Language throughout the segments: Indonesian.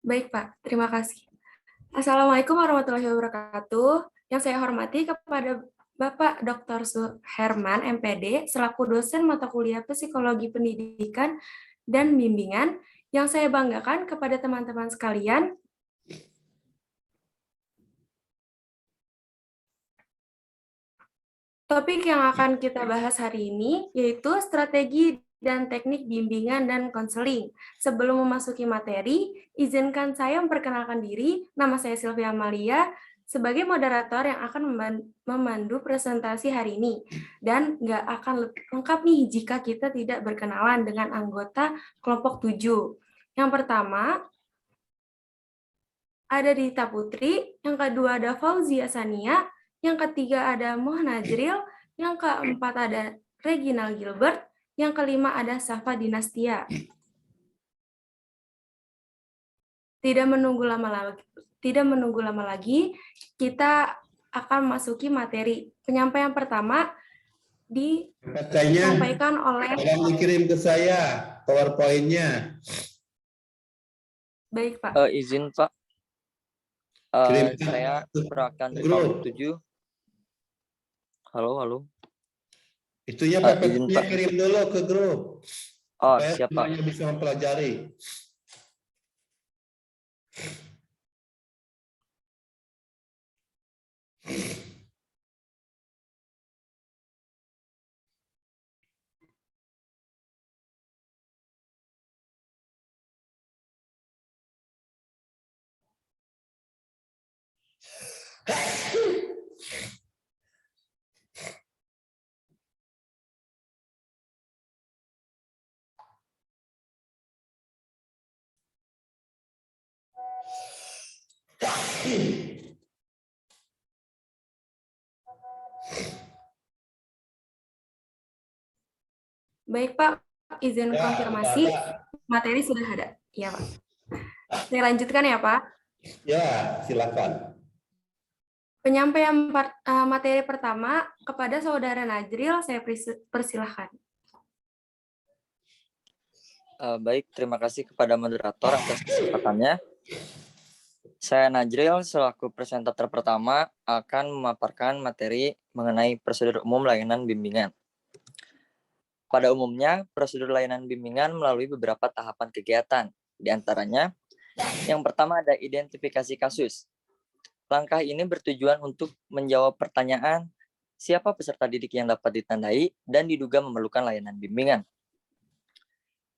Baik, Pak. Terima kasih. Assalamualaikum warahmatullahi wabarakatuh. Yang saya hormati kepada Bapak Dr. Suherman, MPD, selaku dosen mata kuliah Psikologi Pendidikan dan Bimbingan, yang saya banggakan kepada teman-teman sekalian. Topik yang akan kita bahas hari ini yaitu strategi dan teknik bimbingan dan konseling. Sebelum memasuki materi, izinkan saya memperkenalkan diri. Nama saya Sylvia Amalia sebagai moderator yang akan memandu presentasi hari ini. Dan nggak akan lengkap nih jika kita tidak berkenalan dengan anggota kelompok 7. Yang pertama, ada Dita Putri, yang kedua ada Fauzia Sania, yang ketiga ada Moh Najril, yang keempat ada Reginald Gilbert, yang kelima ada Safa Dinastia. Tidak menunggu lama lagi, kita akan masuki materi. Penyampaian pertama disampaikan oleh... Tolong dikirim ke saya PowerPoint-nya. Baik, Pak. Izin, Pak. Saya perwakilan dari kelompok 7. Halo. Itunya PPT-nya kirim dulu ke grup. Oh, supaya siap, Pak. semuanya bisa mempelajari. Baik, Pak. Izin konfirmasi. Materi sudah ada. Ya, Pak. Saya lanjutkan ya, Pak. Ya, silakan. Penyampaian materi pertama kepada Saudara Najril, saya persilahkan. Baik, terima kasih kepada moderator atas kesempatannya. Saya Najril, selaku presentator pertama, akan memaparkan materi mengenai prosedur umum layanan bimbingan. Pada umumnya, prosedur layanan bimbingan melalui beberapa tahapan kegiatan. Di antaranya, yang pertama ada identifikasi kasus. Langkah ini bertujuan untuk menjawab pertanyaan siapa peserta didik yang dapat ditandai dan diduga memerlukan layanan bimbingan.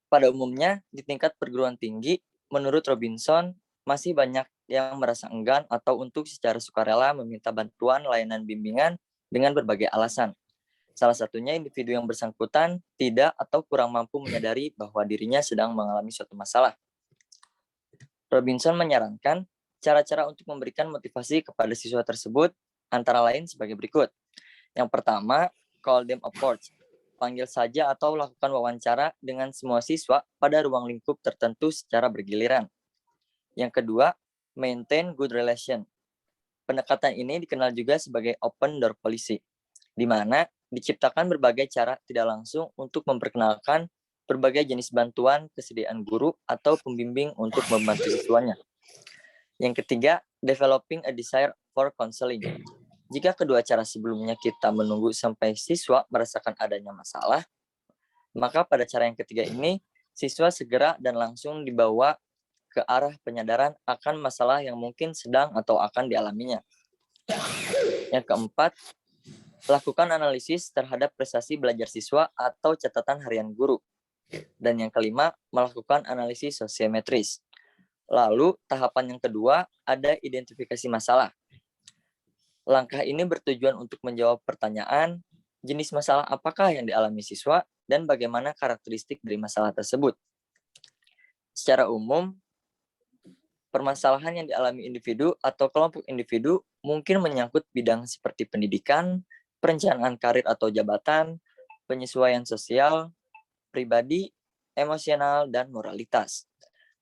Pada umumnya, di tingkat perguruan tinggi, menurut Robinson, masih banyak yang merasa enggan atau untuk secara sukarela meminta bantuan layanan bimbingan dengan berbagai alasan. Salah satunya individu yang bersangkutan tidak atau kurang mampu menyadari bahwa dirinya sedang mengalami suatu masalah. Robinson menyarankan cara-cara untuk memberikan motivasi kepada siswa tersebut antara lain sebagai berikut. Yang pertama, call them approach. Panggil saja atau lakukan wawancara dengan semua siswa pada ruang lingkup tertentu secara bergiliran. Yang kedua, maintain good relation. Pendekatan ini dikenal juga sebagai open door policy, di mana diciptakan berbagai cara tidak langsung untuk memperkenalkan berbagai jenis bantuan kesediaan guru atau pembimbing untuk membantu siswanya. Yang ketiga, developing a desire for counseling. Jika kedua cara sebelumnya kita menunggu sampai siswa merasakan adanya masalah, maka pada cara yang ketiga ini, siswa segera dan langsung dibawa ke arah penyadaran akan masalah yang mungkin sedang atau akan dialaminya. Yang keempat, lakukan analisis terhadap prestasi belajar siswa atau catatan harian guru. Dan yang kelima, melakukan analisis sosiometris. Lalu, tahapan yang kedua, ada identifikasi masalah. Langkah ini bertujuan untuk menjawab pertanyaan, jenis masalah apakah yang dialami siswa, dan bagaimana karakteristik dari masalah tersebut. Secara umum, permasalahan yang dialami individu atau kelompok individu mungkin menyangkut bidang seperti pendidikan, perencanaan karir atau jabatan, penyesuaian sosial, pribadi, emosional, dan moralitas.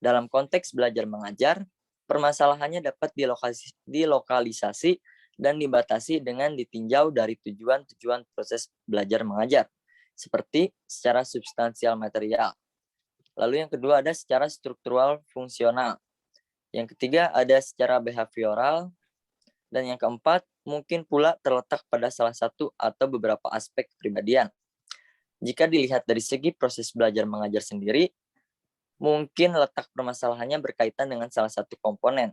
Dalam konteks belajar mengajar, permasalahannya dapat dilokalisasi dan dibatasi dengan ditinjau dari tujuan-tujuan proses belajar mengajar, seperti secara substansial material. Lalu yang kedua ada secara struktural fungsional. Yang ketiga ada secara behavioral. Dan yang keempat, mungkin pula terletak pada salah satu atau beberapa aspek kepribadian. Jika dilihat dari segi proses belajar mengajar sendiri, mungkin letak permasalahannya berkaitan dengan salah satu komponen.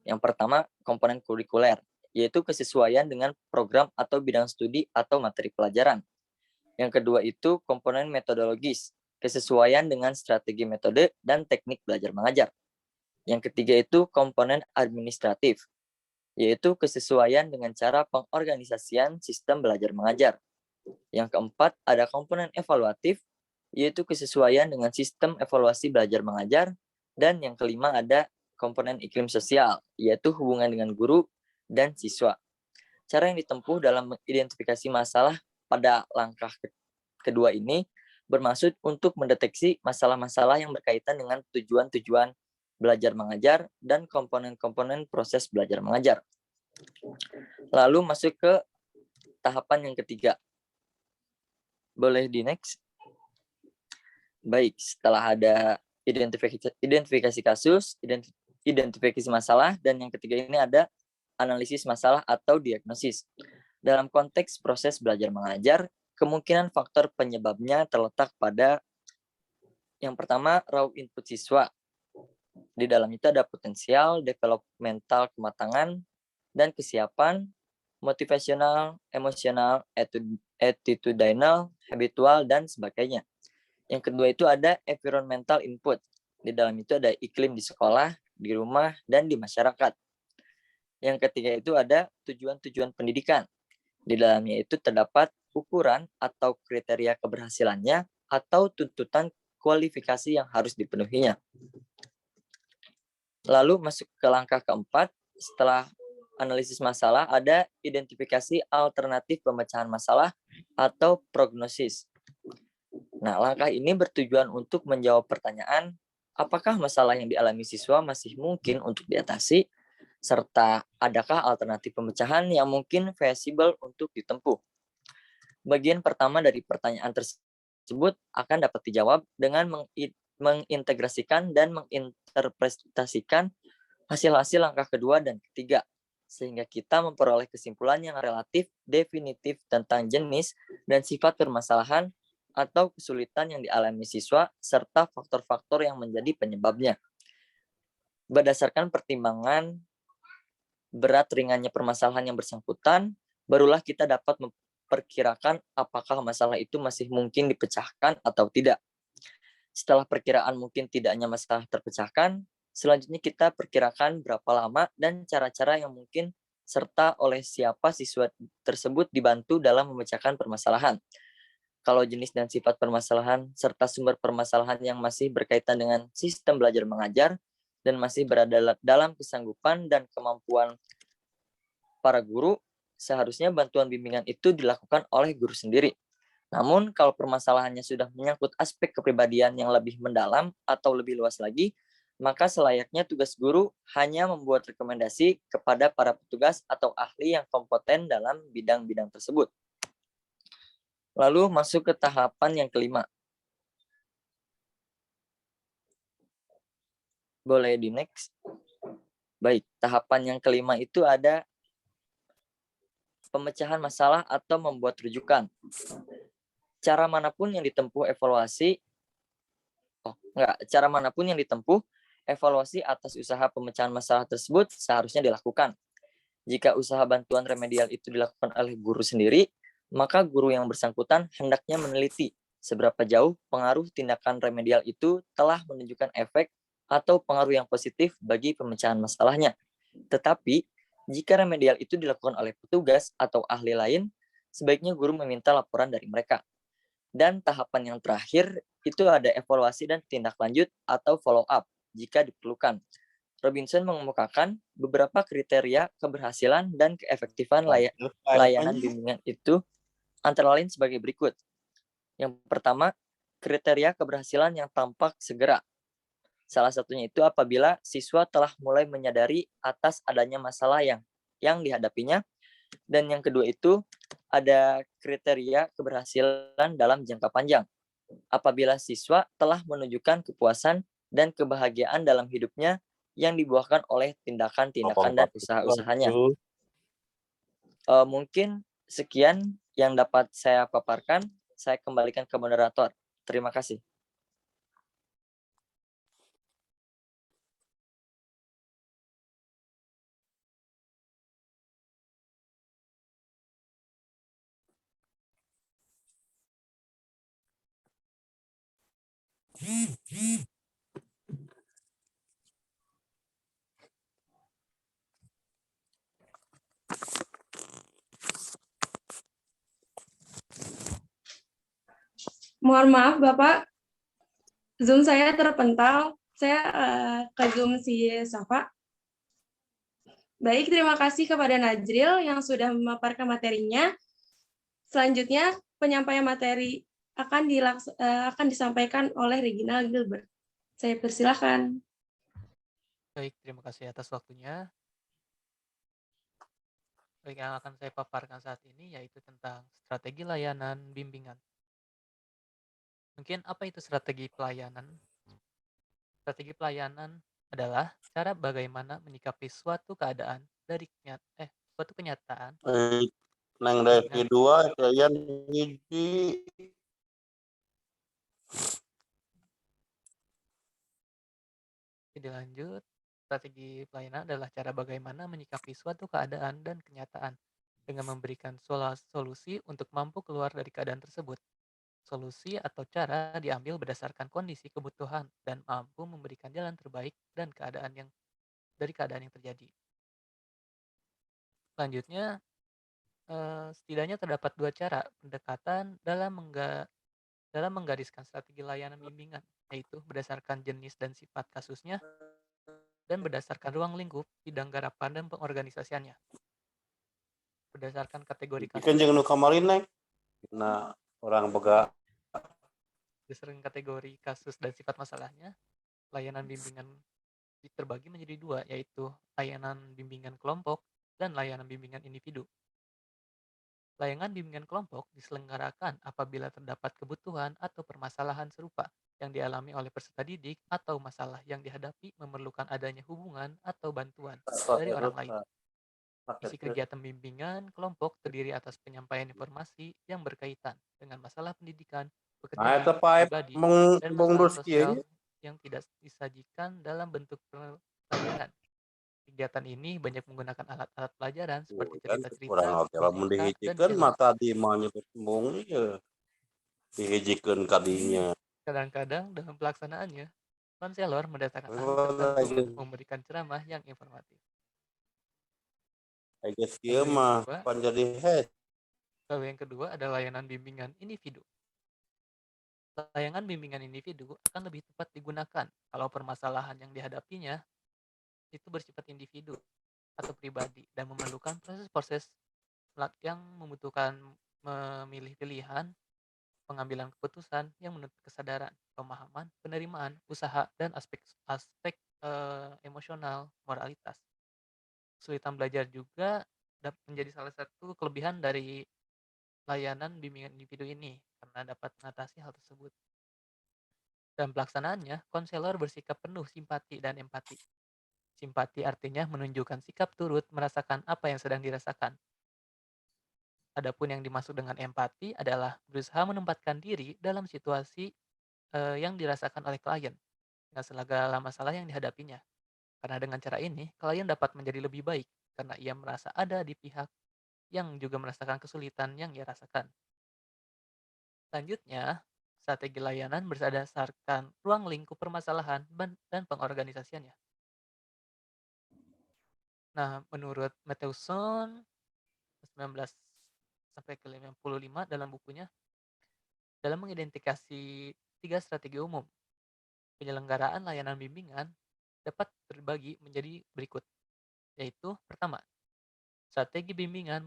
Yang pertama, komponen kurikuler, yaitu kesesuaian dengan program atau bidang studi atau materi pelajaran. Yang kedua itu komponen metodologis, kesesuaian dengan strategi metode dan teknik belajar mengajar. Yang ketiga itu komponen administratif, yaitu kesesuaian dengan cara pengorganisasian sistem belajar mengajar. Yang keempat, ada komponen evaluatif, yaitu kesesuaian dengan sistem evaluasi belajar mengajar. Dan yang kelima ada komponen iklim sosial, yaitu hubungan dengan guru dan siswa. Cara yang ditempuh dalam mengidentifikasi masalah pada langkah kedua ini bermaksud untuk mendeteksi masalah-masalah yang berkaitan dengan tujuan-tujuan belajar mengajar dan komponen-komponen proses belajar mengajar. Lalu masuk ke tahapan yang ketiga. Boleh di next? Baik, setelah ada identifikasi kasus, identifikasi masalah, dan yang ketiga ini ada analisis masalah atau diagnosis. Dalam konteks proses belajar mengajar, kemungkinan faktor penyebabnya terletak pada yang pertama, raw input siswa. Di dalam itu ada potensial, developmental kematangan, dan kesiapan, motivasional, emosional, attitudinal, habitual, dan sebagainya. Yang kedua itu ada environmental input. Di dalam itu ada iklim di sekolah, di rumah, dan di masyarakat. Yang ketiga itu ada tujuan-tujuan pendidikan. Di dalamnya itu terdapat ukuran atau kriteria keberhasilannya atau tuntutan kualifikasi yang harus dipenuhinya. Lalu masuk ke langkah keempat, setelah analisis masalah, ada identifikasi alternatif pemecahan masalah atau prognosis. Nah, langkah ini bertujuan untuk menjawab pertanyaan, apakah masalah yang dialami siswa masih mungkin untuk diatasi, serta adakah alternatif pemecahan yang mungkin feasible untuk ditempuh. Bagian pertama dari pertanyaan tersebut akan dapat dijawab dengan mengintegrasikan dan menginterpretasikan hasil-hasil langkah kedua dan ketiga, sehingga kita memperoleh kesimpulan yang relatif definitif tentang jenis dan sifat permasalahan atau kesulitan yang dialami siswa, serta faktor-faktor yang menjadi penyebabnya. Berdasarkan pertimbangan berat ringannya permasalahan yang bersangkutan, barulah kita dapat memperkirakan apakah masalah itu masih mungkin dipecahkan atau tidak. Setelah perkiraan mungkin tidaknya masalah terpecahkan, selanjutnya kita perkirakan berapa lama dan cara-cara yang mungkin serta oleh siapa siswa tersebut dibantu dalam memecahkan permasalahan. Kalau jenis dan sifat permasalahan serta sumber permasalahan yang masih berkaitan dengan sistem belajar mengajar dan masih berada dalam kesanggupan dan kemampuan para guru, seharusnya bantuan bimbingan itu dilakukan oleh guru sendiri. Namun, kalau permasalahannya sudah menyangkut aspek kepribadian yang lebih mendalam atau lebih luas lagi, maka selayaknya tugas guru hanya membuat rekomendasi kepada para petugas atau ahli yang kompeten dalam bidang-bidang tersebut. Lalu masuk ke tahapan yang kelima. Boleh di next? Baik, tahapan yang kelima itu ada pemecahan masalah atau membuat rujukan. Cara manapun yang ditempuh evaluasi atas usaha pemecahan masalah tersebut seharusnya dilakukan. Jika usaha bantuan remedial itu dilakukan oleh guru sendiri, maka guru yang bersangkutan hendaknya meneliti seberapa jauh pengaruh tindakan remedial itu telah menunjukkan efek atau pengaruh yang positif bagi pemecahan masalahnya. Tetapi, jika remedial itu dilakukan oleh petugas atau ahli lain, sebaiknya guru meminta laporan dari mereka. Dan tahapan yang terakhir itu ada evaluasi dan tindak lanjut atau follow up jika diperlukan. Robinson mengemukakan beberapa kriteria keberhasilan dan keefektifan layanan bimbingan itu antara lain sebagai berikut. Yang pertama, kriteria keberhasilan yang tampak segera. Salah satunya itu apabila siswa telah mulai menyadari atas adanya masalah yang dihadapinya. Dan yang kedua itu ada kriteria keberhasilan dalam jangka panjang. Apabila siswa telah menunjukkan kepuasan dan kebahagiaan dalam hidupnya yang dibuahkan oleh tindakan-tindakan dan usaha-usahanya. Mungkin sekian yang dapat saya paparkan. Saya kembalikan ke moderator. Terima kasih. Mohon maaf, Bapak. Zoom saya terpental. Saya ke Zoom si Safa. Baik, terima kasih kepada Najril yang sudah memaparkan materinya. Selanjutnya, penyampaian materi akan disampaikan oleh Regina Gilbert. Saya persilahkan. Baik, terima kasih atas waktunya. Baik, yang akan saya paparkan saat ini yaitu tentang strategi layanan bimbingan. Mungkin apa itu strategi pelayanan? Strategi pelayanan adalah cara bagaimana menyikapi suatu keadaan dari suatu kenyataan. Nang dari kedua kalian hiji Jadi lanjut, strategi pelayanan adalah cara bagaimana menyikapi suatu keadaan dan kenyataan dengan memberikan solusi untuk mampu keluar dari keadaan tersebut. Solusi atau cara diambil berdasarkan kondisi kebutuhan dan mampu memberikan jalan terbaik dan dari keadaan yang terjadi. Selanjutnya, setidaknya terdapat dua cara pendekatan dalam menggariskan strategi layanan bimbingan, yaitu berdasarkan jenis dan sifat kasusnya dan berdasarkan ruang lingkup bidang garapan dan pengorganisasiannya. Berdasarkan kategori kasus, ikan jeung nu kamarin naik. Nah, orang boga berdasarkan kategori kasus dan sifat masalahnya, layanan bimbingan terbagi menjadi dua, yaitu layanan bimbingan kelompok dan layanan bimbingan individu. Layanan bimbingan kelompok diselenggarakan apabila terdapat kebutuhan atau permasalahan serupa yang dialami oleh peserta didik atau masalah yang dihadapi memerlukan adanya hubungan atau bantuan dari orang lain. Isi kegiatan bimbingan kelompok terdiri atas penyampaian informasi yang berkaitan dengan masalah pendidikan, Nah, pekerjaan, eta pae pribadi, dan mung masalah kieu sosial yang tidak disajikan dalam bentuk pelajaran. Kegiatan ini banyak menggunakan alat-alat pelajaran seperti kan cerita-cerita, kurang oke lamun boneka, dan dihijikeun channel. mata di mah nyebut mung ieu dihijikeun kadinya. Kadang-kadang dalam pelaksanaannya, konselor mendatangkan ahli Oh, tertentu lagi. untuk memberikan ceramah yang informatif. Geus kieu mah pan jadi Lalu yang kedua adalah layanan bimbingan individu. Layanan bimbingan individu akan lebih tepat digunakan kalau permasalahan yang dihadapinya itu bersifat individu atau pribadi dan memerlukan proses-proses yang membutuhkan memilih pilihan, pengambilan keputusan yang menuntut kesadaran, pemahaman, penerimaan, usaha, dan aspek emosional, moralitas. Kesulitan belajar juga dapat menjadi salah satu kelebihan dari layanan bimbingan individu ini karena dapat mengatasi hal tersebut. Dalam pelaksanaannya, konselor bersikap penuh simpati dan empati. Simpati artinya menunjukkan sikap turut merasakan apa yang sedang dirasakan. Adapun yang dimaksud dengan empati adalah berusaha menempatkan diri dalam situasi yang dirasakan oleh klien dengan segala masalah yang dihadapinya. Karena dengan cara ini, klien dapat menjadi lebih baik karena ia merasa ada di pihak yang juga merasakan kesulitan yang ia rasakan. Selanjutnya, strategi layanan berdasarkan ruang lingkup permasalahan dan pengorganisasiannya. Nah, menurut Mathewson 19 sampai ke 55 dalam bukunya, dalam mengidentifikasi 3 strategi umum, penyelenggaraan layanan bimbingan dapat terbagi menjadi berikut, yaitu pertama, strategi bimbingan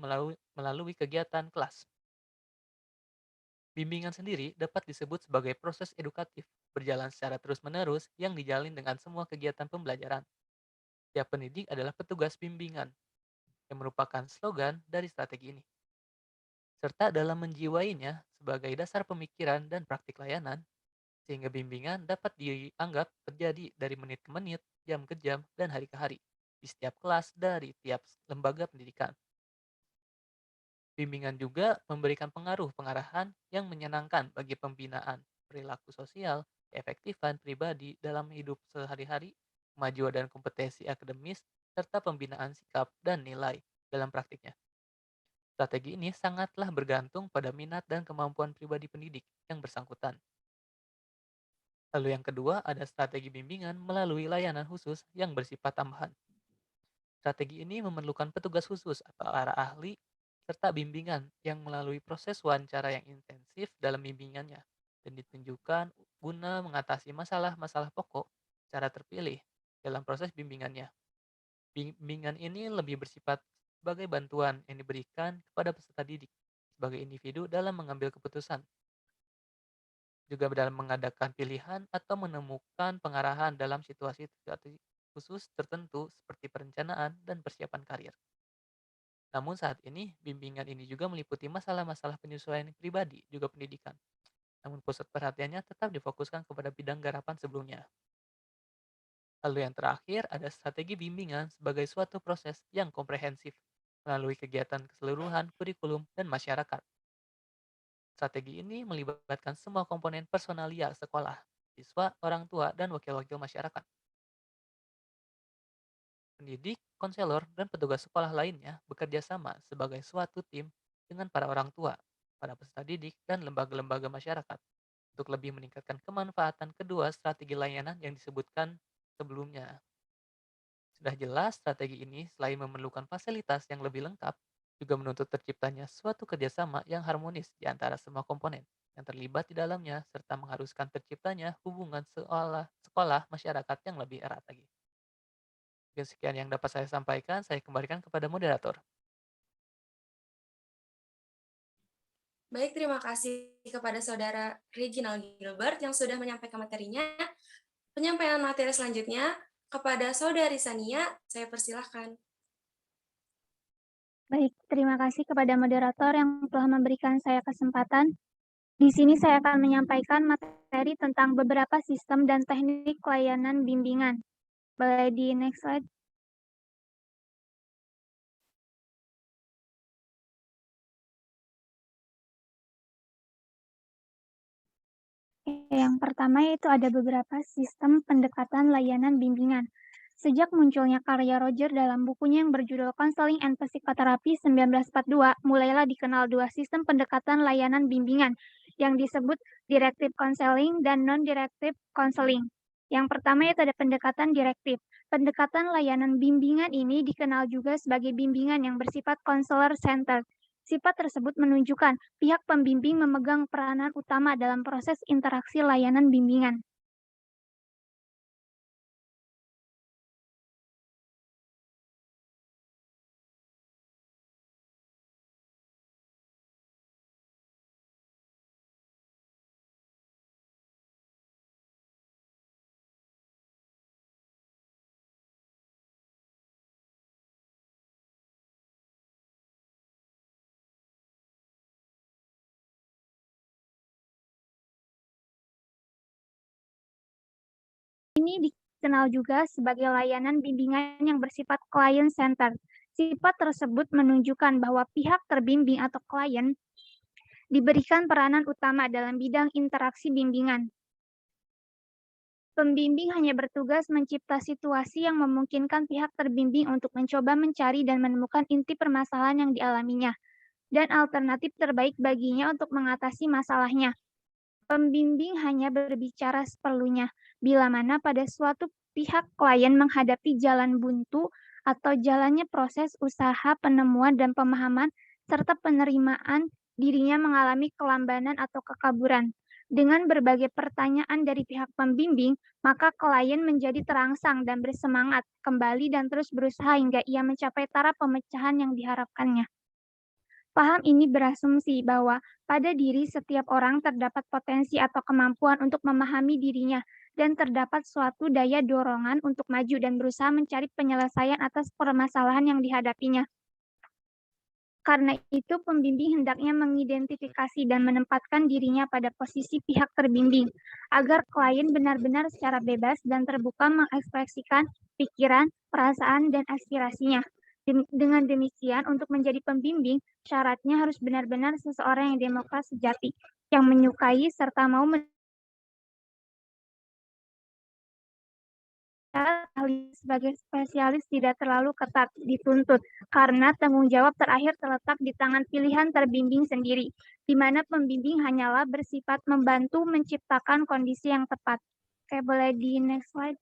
melalui kegiatan kelas. Bimbingan sendiri dapat disebut sebagai proses edukatif berjalan secara terus-menerus yang dijalin dengan semua kegiatan pembelajaran. Tiap pendidik adalah petugas bimbingan, yang merupakan slogan dari strategi ini. Serta dalam menjiwainya sebagai dasar pemikiran dan praktik layanan, sehingga bimbingan dapat dianggap terjadi dari menit ke menit, jam ke jam, dan hari ke hari di setiap kelas dari tiap lembaga pendidikan. Bimbingan juga memberikan pengaruh pengarahan yang menyenangkan bagi pembinaan perilaku sosial, keefektifan pribadi dalam hidup sehari-hari, kemajuan dan kompetensi akademis, serta pembinaan sikap dan nilai dalam praktiknya. Strategi ini sangatlah bergantung pada minat dan kemampuan pribadi pendidik yang bersangkutan. Lalu yang kedua ada strategi bimbingan melalui layanan khusus yang bersifat tambahan. Strategi ini memerlukan petugas khusus atau para ahli serta bimbingan yang melalui proses wawancara yang intensif dalam bimbingannya dan ditunjukkan guna mengatasi masalah-masalah pokok secara terpilih dalam proses bimbingannya. Bimbingan ini lebih bersifat sebagai bantuan yang diberikan kepada peserta didik sebagai individu dalam mengambil keputusan, juga dalam mengadakan pilihan atau menemukan pengarahan dalam situasi-situasi khusus tertentu seperti perencanaan dan persiapan karir. Namun saat ini, bimbingan ini juga meliputi masalah-masalah penyesuaian pribadi juga pendidikan. Namun pusat perhatiannya tetap difokuskan kepada bidang garapan sebelumnya. Lalu yang terakhir ada strategi bimbingan sebagai suatu proses yang komprehensif melalui kegiatan keseluruhan, kurikulum, dan masyarakat. Strategi ini melibatkan semua komponen personalia sekolah, siswa, orang tua, dan wakil-wakil masyarakat. Pendidik, konselor, dan petugas sekolah lainnya bekerja sama sebagai suatu tim dengan para orang tua, para peserta didik, dan lembaga-lembaga masyarakat untuk lebih meningkatkan kemanfaatan kedua strategi layanan yang disebutkan sebelumnya. Sudah jelas, strategi ini selain memerlukan fasilitas yang lebih lengkap, juga menuntut terciptanya suatu kerjasama yang harmonis di antara semua komponen yang terlibat di dalamnya, serta mengharuskan terciptanya hubungan sekolah masyarakat yang lebih erat lagi. Mungkin sekian yang dapat saya sampaikan, saya kembalikan kepada moderator. Baik, terima kasih kepada Saudara Reginald Gilbert yang sudah menyampaikan materinya. Penyampaian materi selanjutnya kepada Saudari Sania, saya persilahkan. Baik, terima kasih kepada moderator yang telah memberikan saya kesempatan. Di sini saya akan menyampaikan materi tentang beberapa sistem dan teknik layanan bimbingan. Boleh di next slide. Yang pertama yaitu ada beberapa sistem pendekatan layanan bimbingan. Sejak munculnya karya Roger dalam bukunya yang berjudul Counseling and Psychotherapy 1942, mulailah dikenal dua sistem pendekatan layanan bimbingan yang disebut Directive Counseling dan Non-Directive Counseling. Yang pertama yaitu ada pendekatan direktif. Pendekatan layanan bimbingan ini dikenal juga sebagai bimbingan yang bersifat counselor-centered. Sifat tersebut menunjukkan pihak pembimbing memegang peranan utama dalam proses interaksi layanan bimbingan. Ini dikenal juga sebagai layanan bimbingan yang bersifat client-centered. Sifat tersebut menunjukkan bahwa pihak terbimbing atau klien diberikan peranan utama dalam bidang interaksi bimbingan. Pembimbing hanya bertugas mencipta situasi yang memungkinkan pihak terbimbing untuk mencoba mencari dan menemukan inti permasalahan yang dialaminya, dan alternatif terbaik baginya untuk mengatasi masalahnya. Pembimbing hanya berbicara seperlunya, bila mana pada suatu pihak klien menghadapi jalan buntu atau jalannya proses usaha penemuan dan pemahaman, serta penerimaan dirinya mengalami kelambanan atau kekaburan. Dengan berbagai pertanyaan dari pihak pembimbing, maka klien menjadi terangsang dan bersemangat kembali dan terus berusaha hingga ia mencapai taraf pemecahan yang diharapkannya. Paham ini berasumsi bahwa pada diri setiap orang terdapat potensi atau kemampuan untuk memahami dirinya dan terdapat suatu daya dorongan untuk maju dan berusaha mencari penyelesaian atas permasalahan yang dihadapinya. Karena itu, pembimbing hendaknya mengidentifikasi dan menempatkan dirinya pada posisi pihak terbimbing, agar klien benar-benar secara bebas dan terbuka mengekspresikan pikiran, perasaan, dan aspirasinya. Dengan demikian, untuk menjadi pembimbing, syaratnya harus benar-benar seseorang yang demokrat sejati, yang menyukai serta mau ahli sebagai spesialis tidak terlalu ketat dituntut, karena tanggung jawab terakhir terletak di tangan pilihan terbimbing sendiri, di mana pembimbing hanyalah bersifat membantu menciptakan kondisi yang tepat. Oke, boleh di next slide.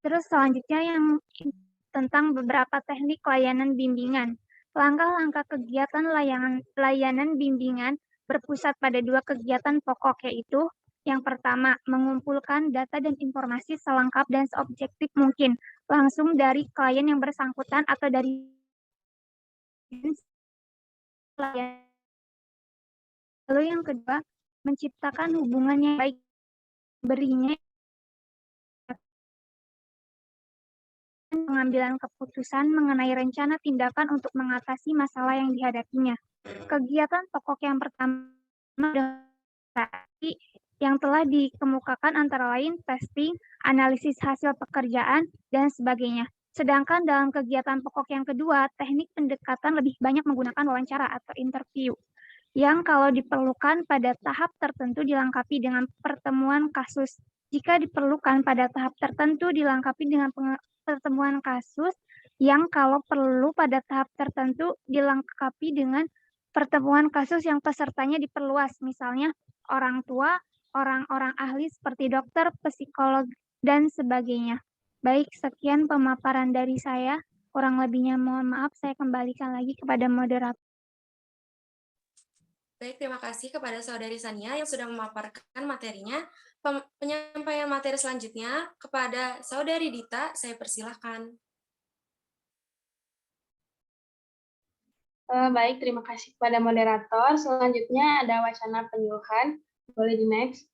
Terus selanjutnya yang tentang beberapa teknik layanan bimbingan. Langkah-langkah kegiatan layanan bimbingan berpusat pada dua kegiatan pokok, yaitu yang pertama, mengumpulkan data dan informasi selengkap dan seobjektif mungkin, langsung dari klien yang bersangkutan atau dari klien. Lalu yang kedua, menciptakan hubungan yang baik, berinya pengambilan keputusan mengenai rencana tindakan untuk mengatasi masalah yang dihadapinya. Kegiatan pokok yang pertama yang telah dikemukakan antara lain testing, analisis hasil pekerjaan, dan sebagainya. Sedangkan dalam kegiatan pokok yang kedua, teknik pendekatan lebih banyak menggunakan wawancara atau interview, yang kalau diperlukan pada tahap tertentu dilengkapi dengan pertemuan kasus. Jika diperlukan pada tahap tertentu dilengkapi dengan pertemuan kasus, yang kalau perlu pada tahap tertentu dilengkapi dengan pertemuan kasus yang pesertanya diperluas, misalnya orang tua, orang-orang ahli seperti dokter, psikolog, dan sebagainya. Baik, sekian pemaparan dari saya. Kurang lebihnya mohon maaf, saya kembalikan lagi kepada moderator. Baik, terima kasih kepada Saudari Sania yang sudah memaparkan materinya. Penyampaian materi selanjutnya kepada Saudari Dita, saya persilahkan. Baik, terima kasih kepada moderator. Selanjutnya ada wacana penyuluhan. Boleh di next.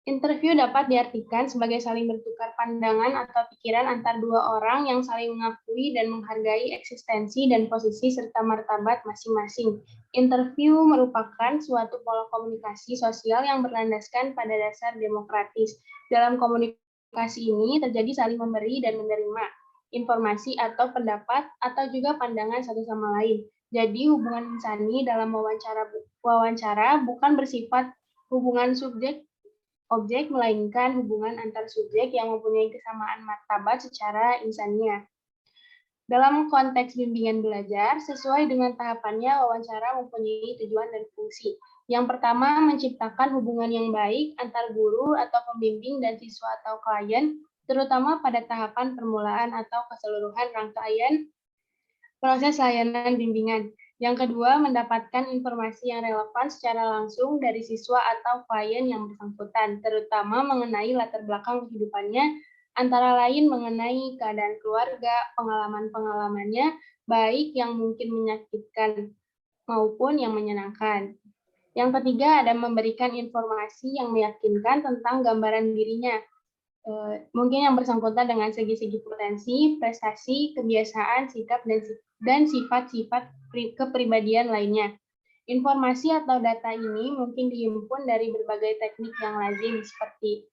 Interview dapat diartikan sebagai saling bertukar pandangan atau pikiran antar dua orang yang saling mengakui dan menghargai eksistensi dan posisi serta martabat masing-masing. Interview merupakan suatu pola komunikasi sosial yang berlandaskan pada dasar demokratis. Dalam komunikasi ini terjadi saling memberi dan menerima informasi atau pendapat atau juga pandangan satu sama lain. Jadi hubungan insani dalam wawancara bukan bersifat hubungan subjek objek, melainkan hubungan antar subjek yang mempunyai kesamaan martabat secara insania. Dalam konteks bimbingan belajar, sesuai dengan tahapannya, wawancara mempunyai tujuan dan fungsi. Yang pertama, menciptakan hubungan yang baik antar guru atau pembimbing dan siswa atau klien, terutama pada tahapan permulaan atau keseluruhan rangkaian proses layanan bimbingan. Yang kedua, mendapatkan informasi yang relevan secara langsung dari siswa atau klien yang bersangkutan, terutama mengenai latar belakang kehidupannya, antara lain mengenai keadaan keluarga, pengalaman-pengalamannya, baik yang mungkin menyakitkan maupun yang menyenangkan. Yang ketiga, ada memberikan informasi yang meyakinkan tentang gambaran dirinya, mungkin yang bersangkutan dengan segi-segi potensi, prestasi, kebiasaan, sikap, dan sifat-sifat kepribadian lainnya. Informasi atau data ini mungkin dihimpun dari berbagai teknik yang lazim seperti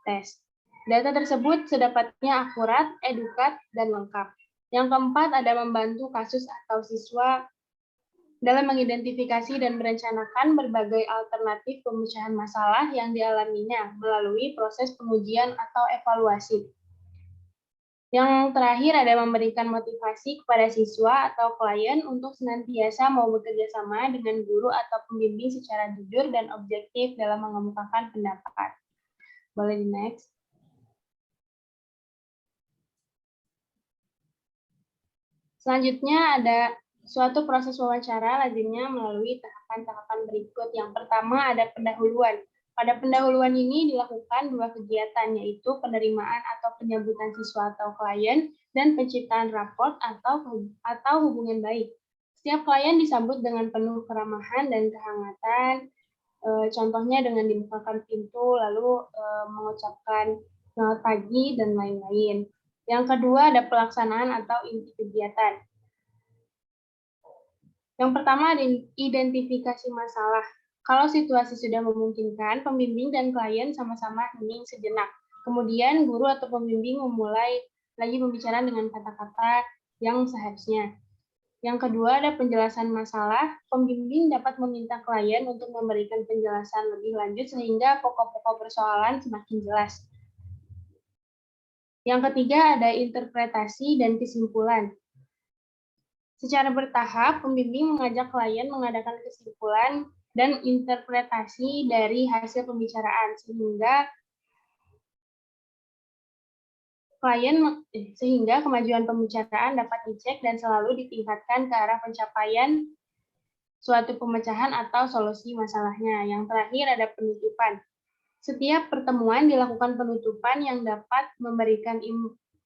tes. Data tersebut sedapatnya akurat, edukat, dan lengkap. Yang keempat, ada membantu kasus atau siswa dalam mengidentifikasi dan merencanakan berbagai alternatif pemecahan masalah yang dialaminya melalui proses pengujian atau evaluasi. Yang terakhir ada memberikan motivasi kepada siswa atau klien untuk senantiasa mau bekerja sama dengan guru atau pembimbing secara jujur dan objektif dalam mengemukakan pendapat. Boleh di next. Selanjutnya ada suatu proses wawancara lazimnya melalui tahapan-tahapan berikut. Yang pertama ada pendahuluan. Pada pendahuluan ini dilakukan dua kegiatan, yaitu penerimaan atau penyambutan siswa atau klien dan penciptaan raport atau hubungan baik. Setiap klien disambut dengan penuh keramahan dan kehangatan, contohnya dengan dibukakan pintu, lalu mengucapkan selamat pagi, dan lain-lain. Yang kedua ada pelaksanaan atau inti kegiatan. Yang pertama ada identifikasi masalah. Kalau situasi sudah memungkinkan, pembimbing dan klien sama-sama hening sejenak. Kemudian guru atau pembimbing memulai lagi pembicaraan dengan kata-kata yang seharusnya. Yang kedua ada penjelasan masalah. Pembimbing dapat meminta klien untuk memberikan penjelasan lebih lanjut sehingga pokok-pokok persoalan semakin jelas. Yang ketiga ada interpretasi dan kesimpulan. Secara bertahap, pembimbing mengajak klien mengadakan kesimpulan dan interpretasi dari hasil pembicaraan sehingga kemajuan pembicaraan dapat dicek dan selalu ditingkatkan ke arah pencapaian suatu pemecahan atau solusi masalahnya. Yang terakhir ada penutupan. Setiap pertemuan dilakukan penutupan yang dapat memberikan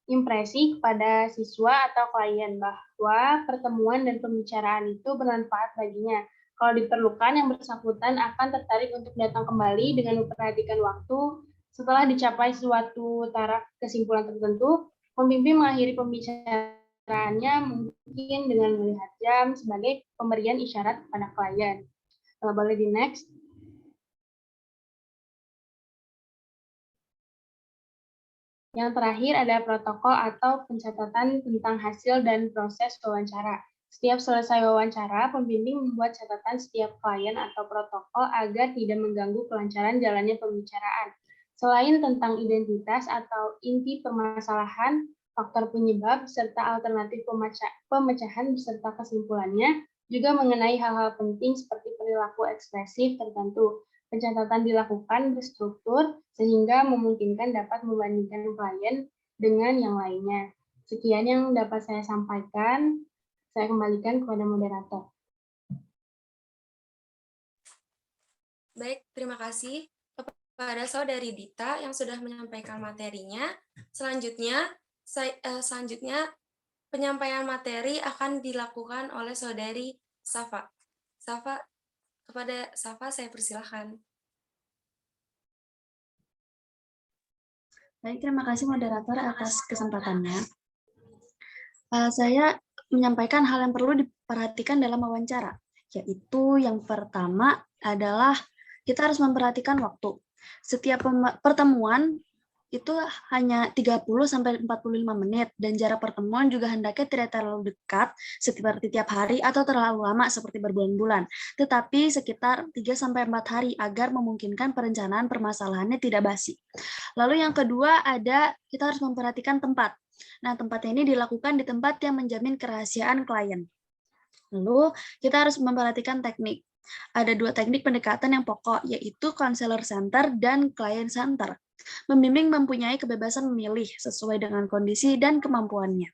impresi kepada siswa atau klien bahwa pertemuan dan pembicaraan itu bermanfaat baginya. Kalau diperlukan, yang bersangkutan akan tertarik untuk datang kembali dengan memperhatikan waktu. Setelah dicapai suatu taraf kesimpulan tertentu, pembimbing mengakhiri pembicaraannya mungkin dengan melihat jam sebagai pemberian isyarat kepada klien. Boleh di next. Yang terakhir ada protokol atau pencatatan tentang hasil dan proses wawancara. Setiap selesai wawancara, pembimbing membuat catatan setiap klien atau protokol agar tidak mengganggu kelancaran jalannya pembicaraan. Selain tentang identitas atau inti permasalahan, faktor penyebab, serta alternatif pemecahan beserta kesimpulannya, juga mengenai hal-hal penting seperti perilaku ekspresif tertentu. Pencatatan dilakukan berstruktur sehingga memungkinkan dapat membandingkan klien dengan yang lainnya. Sekian yang dapat saya sampaikan. Saya kembalikan kepada moderator. Baik, terima kasih kepada Saudari Dita yang sudah menyampaikan materinya. Selanjutnya penyampaian materi akan dilakukan oleh Saudari Safa. Kepada Safa saya persilahkan. Baik, terima kasih moderator atas kesempatannya. Saya menyampaikan hal yang perlu diperhatikan dalam wawancara, yaitu yang pertama adalah kita harus memperhatikan waktu. Setiap pertemuan itu hanya 30-45 menit, dan jarak pertemuan juga hendaknya tidak terlalu dekat seperti tiap hari atau terlalu lama seperti berbulan-bulan, tetapi sekitar 3-4 hari agar memungkinkan perencanaan permasalahannya tidak basi. Lalu yang kedua kita harus memperhatikan tempat. Nah, tempatnya ini dilakukan di tempat yang menjamin kerahasiaan klien. Lalu kita harus memperhatikan teknik. Ada 2 teknik pendekatan yang pokok, yaitu counselor center dan client center. Pembimbing mempunyai kebebasan memilih sesuai dengan kondisi dan kemampuannya.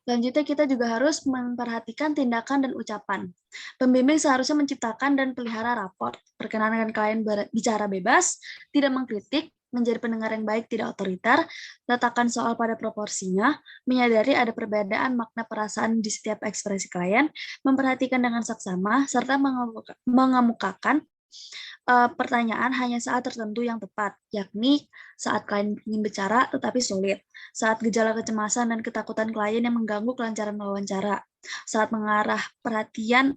Selanjutnya kita juga harus memperhatikan tindakan dan ucapan. Pembimbing seharusnya menciptakan dan pelihara rapor, perkenankan klien bicara bebas, tidak mengkritik, menjadi pendengar yang baik tidak otoriter, letakkan soal pada proporsinya, menyadari ada perbedaan makna perasaan di setiap ekspresi klien, memperhatikan dengan saksama, serta mengemukakan pertanyaan hanya saat tertentu yang tepat, yakni saat klien ingin bicara tetapi sulit, saat gejala kecemasan dan ketakutan klien yang mengganggu kelancaran wawancara, saat mengarah perhatian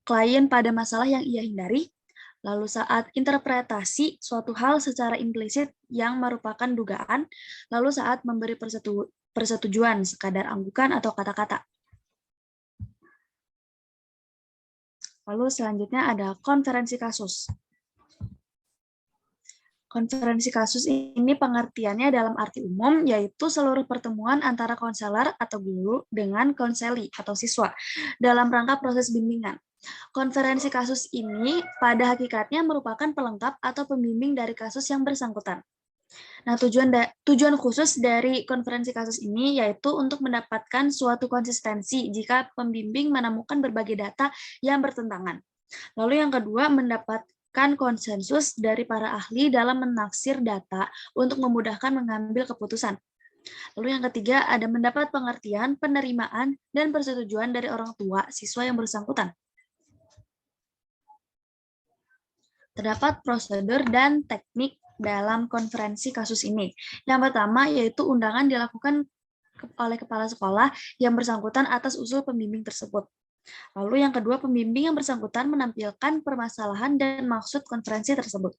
klien pada masalah yang ia hindari, lalu saat interpretasi suatu hal secara implisit yang merupakan dugaan, lalu saat memberi persetujuan sekadar anggukan atau kata-kata. Lalu selanjutnya ada konferensi kasus. Konferensi kasus ini pengertiannya dalam arti umum, yaitu seluruh pertemuan antara konselor atau guru dengan konseli atau siswa dalam rangka proses bimbingan. Konferensi kasus ini pada hakikatnya merupakan pelengkap atau pembimbing dari kasus yang bersangkutan. Nah, tujuan khusus dari konferensi kasus ini yaitu untuk mendapatkan suatu konsistensi jika pembimbing menemukan berbagai data yang bertentangan. Lalu yang kedua, mendapatkan konsensus dari para ahli dalam menaksir data untuk memudahkan mengambil keputusan. Lalu yang ketiga, ada mendapat pengertian, penerimaan, dan persetujuan dari orang tua siswa yang bersangkutan. Terdapat prosedur dan teknik dalam konferensi kasus ini. Yang pertama yaitu undangan dilakukan oleh kepala sekolah yang bersangkutan atas usul pembimbing tersebut. Lalu yang kedua, pembimbing yang bersangkutan menampilkan permasalahan dan maksud konferensi tersebut.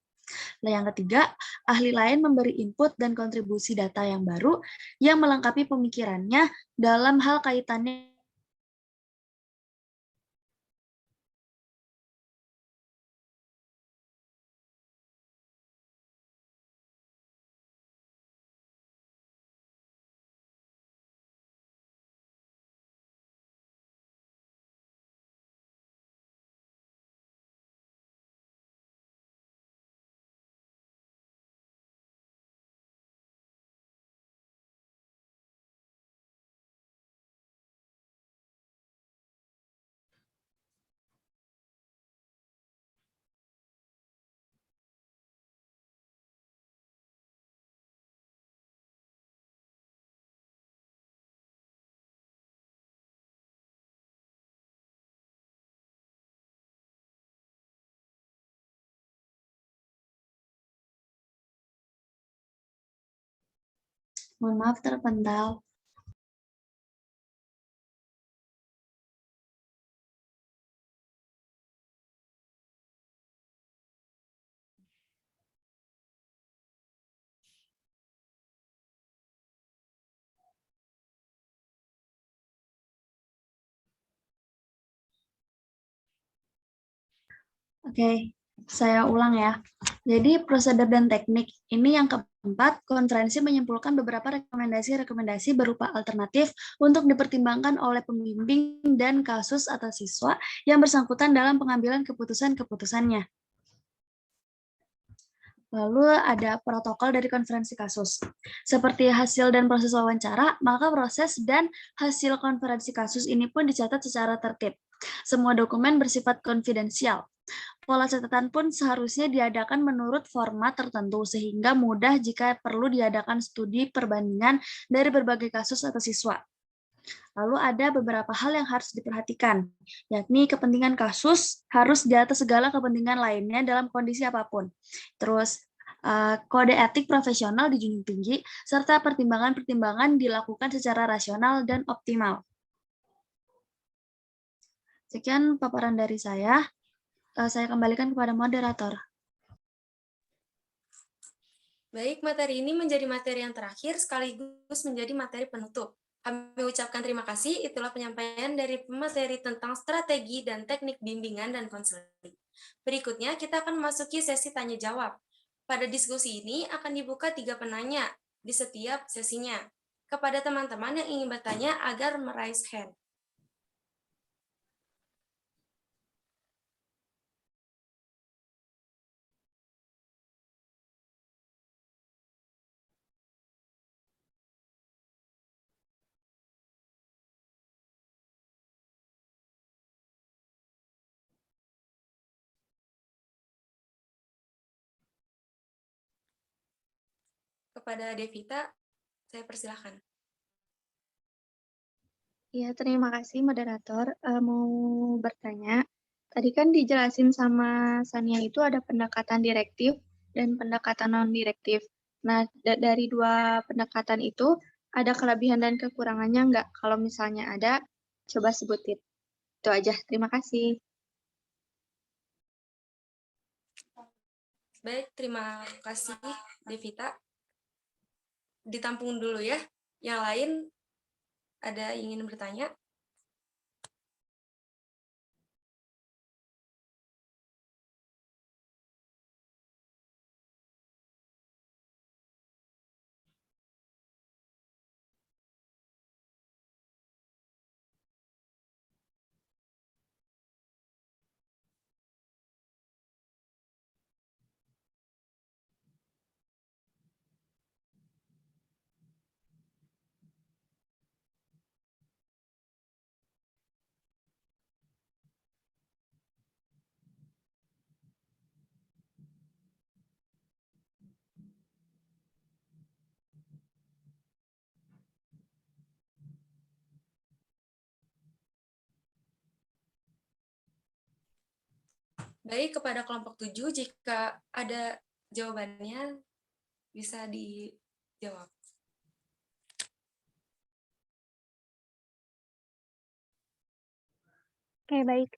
Nah, yang ketiga, ahli lain memberi input dan kontribusi data yang baru yang melengkapi pemikirannya dalam hal kaitannya. Mohon maaf terpental. Oke, saya ulang ya. Jadi prosedur dan teknik ini yang keempat, konferensi menyimpulkan beberapa rekomendasi-rekomendasi berupa alternatif untuk dipertimbangkan oleh pembimbing dan kasus atau siswa yang bersangkutan dalam pengambilan keputusan-keputusannya. Lalu ada protokol dari konferensi kasus. Seperti hasil dan proses wawancara, maka proses dan hasil konferensi kasus ini pun dicatat secara tertib. Semua dokumen bersifat konfidensial. Pola catatan pun seharusnya diadakan menurut format tertentu sehingga mudah jika perlu diadakan studi perbandingan dari berbagai kasus atau siswa. Lalu ada beberapa hal yang harus diperhatikan, yakni kepentingan kasus harus di atas segala kepentingan lainnya dalam kondisi apapun. Terus kode etik profesional dijunjung tinggi, serta pertimbangan-pertimbangan dilakukan secara rasional dan optimal. Sekian paparan dari saya kembalikan kepada moderator. Baik, materi ini menjadi materi yang terakhir sekaligus menjadi materi penutup. Kami ucapkan terima kasih, itulah penyampaian dari pemateri tentang strategi dan teknik bimbingan dan konseling. Berikutnya, kita akan memasuki sesi tanya-jawab. Pada diskusi ini akan dibuka 3 penanya di setiap sesinya. Kepada teman-teman yang ingin bertanya agar meraise hand. Kepada Devita, saya persilahkan. Ya, terima kasih moderator. Mau bertanya, tadi kan dijelasin sama Sania itu ada pendekatan direktif dan pendekatan non-direktif. Nah, dari dua pendekatan itu, ada kelebihan dan kekurangannya nggak? Kalau misalnya ada, coba sebutin. Itu aja, terima kasih. Baik, terima kasih Devita. Ditampung dulu ya. Yang lain ada ingin bertanya? Baik, kepada kelompok 7, jika ada jawabannya bisa dijawab. Oke, baik.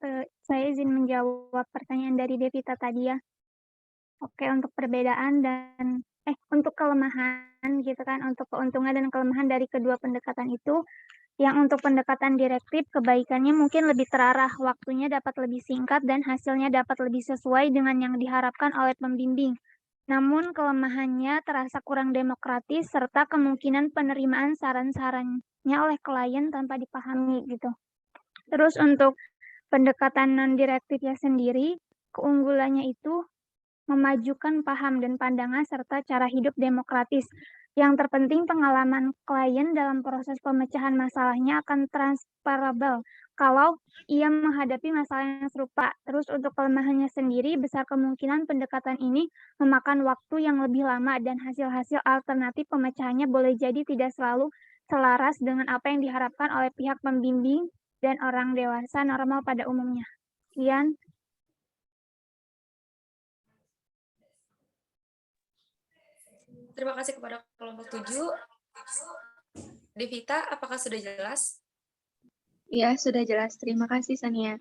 Saya izin menjawab pertanyaan dari Devita tadi ya. Oke, untuk perbedaan dan untuk kelemahan gitu kan, untuk keuntungan dan kelemahan dari kedua pendekatan itu, yang untuk pendekatan direktif kebaikannya mungkin lebih terarah, waktunya dapat lebih singkat dan hasilnya dapat lebih sesuai dengan yang diharapkan oleh pembimbing. Namun kelemahannya terasa kurang demokratis serta kemungkinan penerimaan saran-sarannya oleh klien tanpa dipahami gitu. Terus untuk pendekatan non-direktifnya sendiri, keunggulannya itu memajukan paham dan pandangan serta cara hidup demokratis. Yang terpenting pengalaman klien dalam proses pemecahan masalahnya akan transferable kalau ia menghadapi masalah yang serupa. Terus untuk kelemahannya sendiri, besar kemungkinan pendekatan ini memakan waktu yang lebih lama dan hasil-hasil alternatif pemecahannya boleh jadi tidak selalu selaras dengan apa yang diharapkan oleh pihak pembimbing dan orang dewasa normal pada umumnya. Sekian. Terima kasih kepada kelompok 7. Devita, apakah sudah jelas? Ya, sudah jelas. Terima kasih, Sania.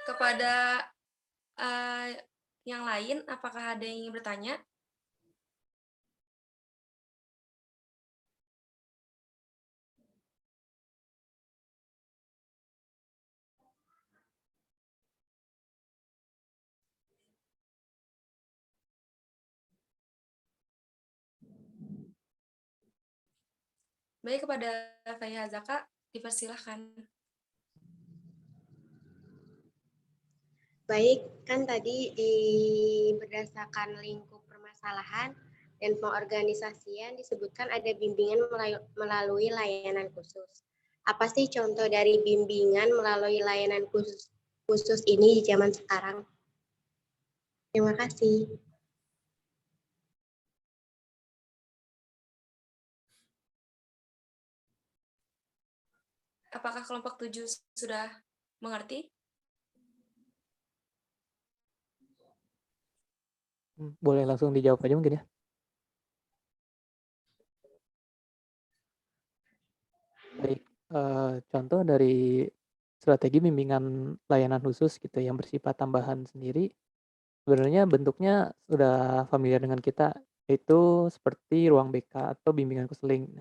Kepada yang lain, apakah ada yang ingin bertanya? Baik, kepada Faiha Zaka, dipersilahkan. Baik, kan tadi berdasarkan lingkup permasalahan dan pengorganisasian disebutkan ada bimbingan melalui layanan khusus. Apa sih contoh dari bimbingan melalui layanan khusus ini di zaman sekarang? Terima kasih. Apakah kelompok 7 sudah mengerti? Boleh langsung dijawab aja mungkin ya. Baik, contoh dari strategi bimbingan layanan khusus gitu yang bersifat tambahan sendiri, sebenarnya bentuknya sudah familiar dengan kita, yaitu seperti ruang BK atau bimbingan konseling.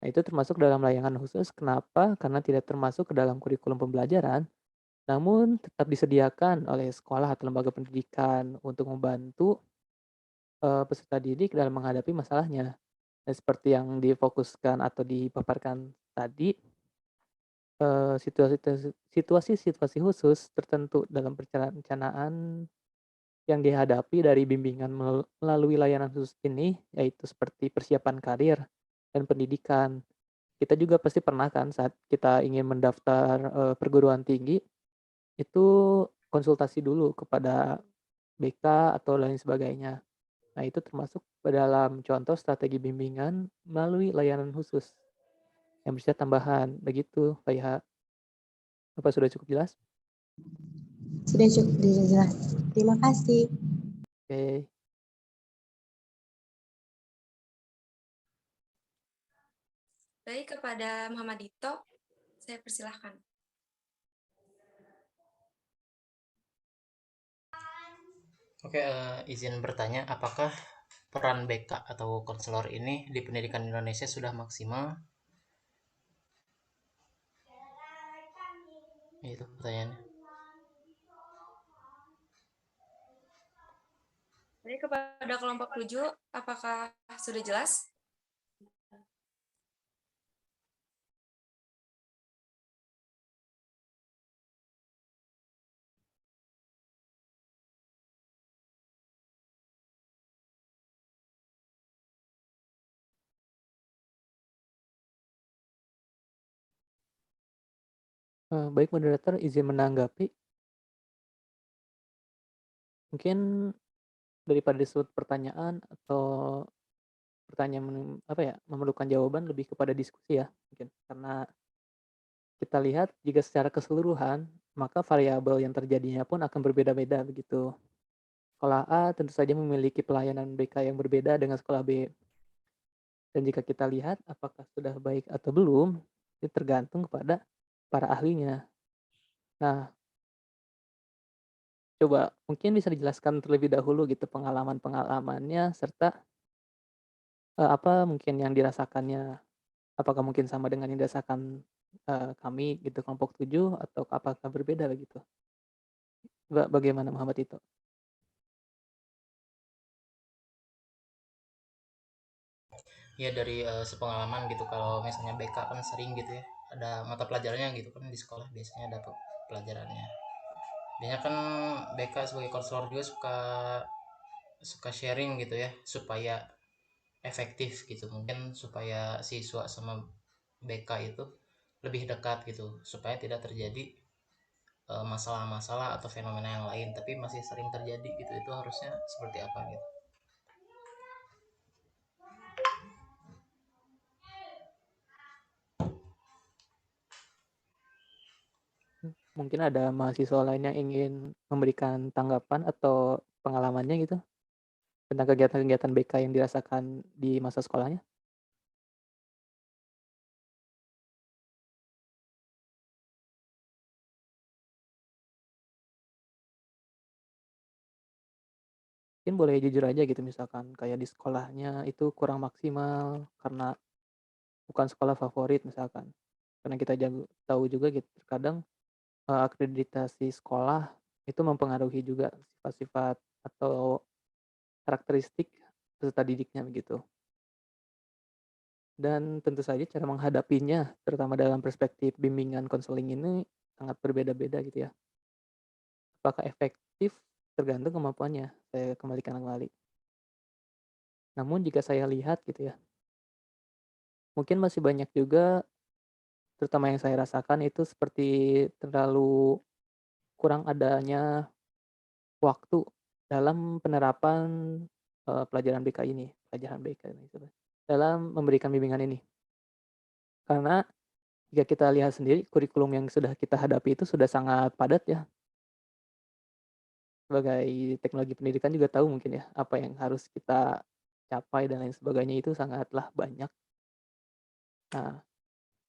Nah, itu termasuk dalam layanan khusus. Kenapa? Karena tidak termasuk ke dalam kurikulum pembelajaran, namun tetap disediakan oleh sekolah atau lembaga pendidikan untuk membantu peserta didik dalam menghadapi masalahnya. Dan seperti yang difokuskan atau dipaparkan tadi, situasi-situasi khusus tertentu dalam perencanaan yang dihadapi dari bimbingan melalui layanan khusus ini, yaitu seperti persiapan karir dan pendidikan. Kita juga pasti pernah kan saat kita ingin mendaftar perguruan tinggi, itu konsultasi dulu kepada BK atau lain sebagainya. Nah, itu termasuk dalam contoh strategi bimbingan melalui layanan khusus yang bersifat tambahan. Begitu, Pak Iha. Apa sudah cukup jelas? Sudah cukup jelas. Terima kasih. Oke. Baik, kepada Muhammad Dito, saya persilahkan. Oke, izin bertanya, apakah peran BK atau konselor ini di pendidikan Indonesia sudah maksimal? Itu pertanyaannya. Baik, kepada kelompok 7, apakah sudah jelas? Baik, moderator izin menanggapi. Mungkin daripada disebut pertanyaan atau pertanyaan memerlukan jawaban lebih kepada diskusi ya mungkin, karena kita lihat jika secara keseluruhan, maka variabel yang terjadinya pun akan berbeda-beda begitu. Sekolah A tentu saja memiliki pelayanan BK yang berbeda dengan sekolah B. Dan jika kita lihat apakah sudah baik atau belum, itu tergantung kepada para ahlinya. Nah, coba mungkin bisa dijelaskan terlebih dahulu gitu pengalaman-pengalamannya serta apa mungkin yang dirasakannya. Apakah mungkin sama dengan yang dirasakan kami gitu kelompok 7 atau apakah berbeda begitu? Bagaimana Muhammad itu? Ya dari sepengalaman gitu, kalau misalnya BK kan sering gitu ya, ada mata pelajarannya gitu kan di sekolah biasanya ada pelajarannya. Biasanya kan BK sebagai konselor juga suka suka sharing gitu ya supaya efektif gitu, mungkin supaya siswa sama BK itu lebih dekat gitu, supaya tidak terjadi masalah-masalah atau fenomena yang lain tapi masih sering terjadi gitu. Itu harusnya seperti apa gitu. Mungkin ada mahasiswa lain yang ingin memberikan tanggapan atau pengalamannya gitu tentang kegiatan-kegiatan BK yang dirasakan di masa sekolahnya? Mungkin boleh jujur aja gitu misalkan kayak di sekolahnya itu kurang maksimal karena bukan sekolah favorit misalkan. Karena kita tahu juga gitu terkadang akreditasi sekolah itu mempengaruhi juga sifat-sifat atau karakteristik peserta didiknya begitu. Dan tentu saja cara menghadapinya, terutama dalam perspektif bimbingan konseling ini sangat berbeda-beda gitu ya. Apakah efektif tergantung kemampuannya, saya kembalikan kembali. Namun jika saya lihat gitu ya, mungkin masih banyak juga terutama yang saya rasakan itu seperti terlalu kurang adanya waktu dalam penerapan pelajaran BK ini, pelajaran BK ini gitu, dalam memberikan bimbingan ini. Karena jika kita lihat sendiri kurikulum yang sudah kita hadapi itu sudah sangat padat ya. Sebagai teknologi pendidikan juga tahu mungkin ya, apa yang harus kita capai dan lain sebagainya itu sangatlah banyak. Nah,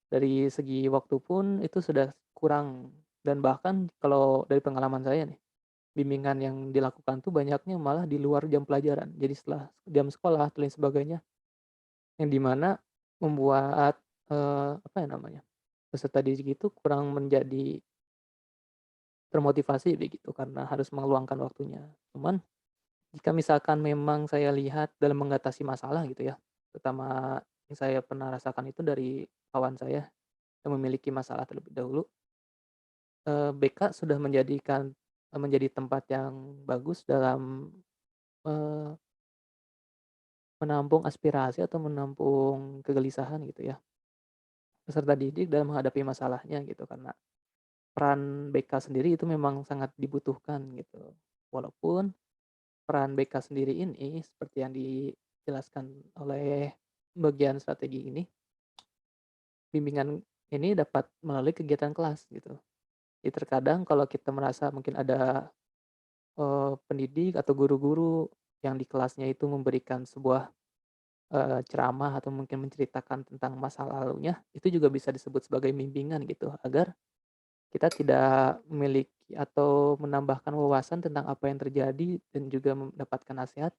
dari segi waktu pun itu sudah kurang dan bahkan kalau dari pengalaman saya nih, bimbingan yang dilakukan tuh banyaknya malah di luar jam pelajaran. Jadi setelah jam sekolah dan lain sebagainya, yang di mana membuat, apa ya namanya, peserta didik itu kurang menjadi termotivasi begitu karena harus meluangkan waktunya. Cuman jika misalkan memang saya lihat dalam mengatasi masalah gitu ya, terutama yang saya pernah rasakan itu dari kawan saya yang memiliki masalah terlebih dahulu, BK sudah menjadi tempat yang bagus dalam, eee, menampung aspirasi atau menampung kegelisahan gitu ya, peserta didik dalam menghadapi masalahnya gitu, karena peran BK sendiri itu memang sangat dibutuhkan gitu. Walaupun peran BK sendiri ini seperti yang dijelaskan oleh bagian strategi ini, bimbingan ini dapat melalui kegiatan kelas gitu. Jadi terkadang kalau kita merasa mungkin ada, pendidik atau guru-guru yang di kelasnya itu memberikan sebuah, ceramah atau mungkin menceritakan tentang masa lalunya, itu juga bisa disebut sebagai bimbingan gitu, agar kita tidak memiliki atau menambahkan wawasan tentang apa yang terjadi dan juga mendapatkan nasihat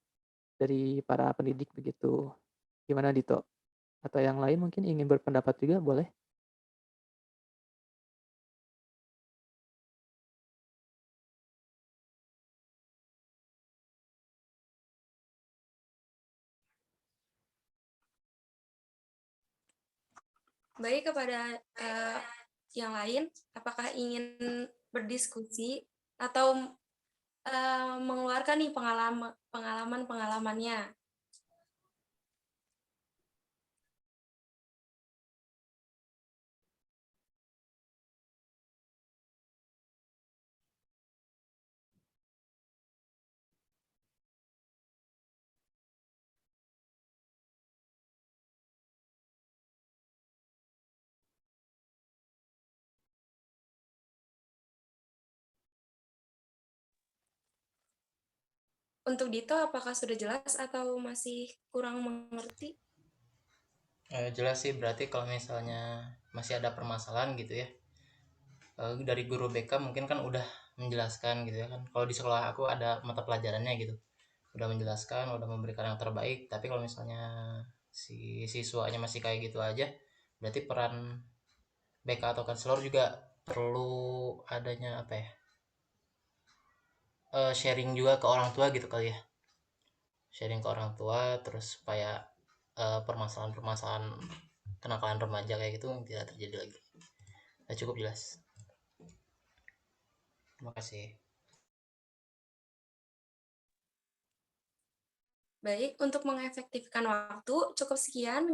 dari para pendidik begitu. Gimana Dito? Atau yang lain mungkin ingin berpendapat juga boleh? Baik kepada yang lain, apakah ingin berdiskusi atau mengeluarkan nih pengalaman-pengalamannya? Untuk Dito, apakah sudah jelas atau masih kurang mengerti? Jelas sih, berarti kalau misalnya masih ada permasalahan gitu ya, dari guru BK mungkin kan udah menjelaskan gitu ya kan. Kalau di sekolah aku ada mata pelajarannya gitu, udah menjelaskan, udah memberikan yang terbaik. Tapi kalau misalnya si siswanya masih kayak gitu aja, berarti peran BK atau konselor juga perlu adanya apa ya, sharing juga ke orang tua gitu kali ya, sharing ke orang tua terus supaya permasalahan-permasalahan kenakalan remaja kayak gitu tidak terjadi lagi. Cukup jelas. Terima kasih. Baik, untuk mengefektifkan waktu, cukup sekian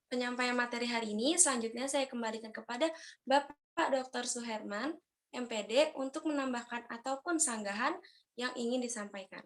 penyampaian materi hari ini. Selanjutnya saya kembalikan kepada Bapak Dr. Suherman, MPD, untuk menambahkan ataupun sanggahan yang ingin disampaikan.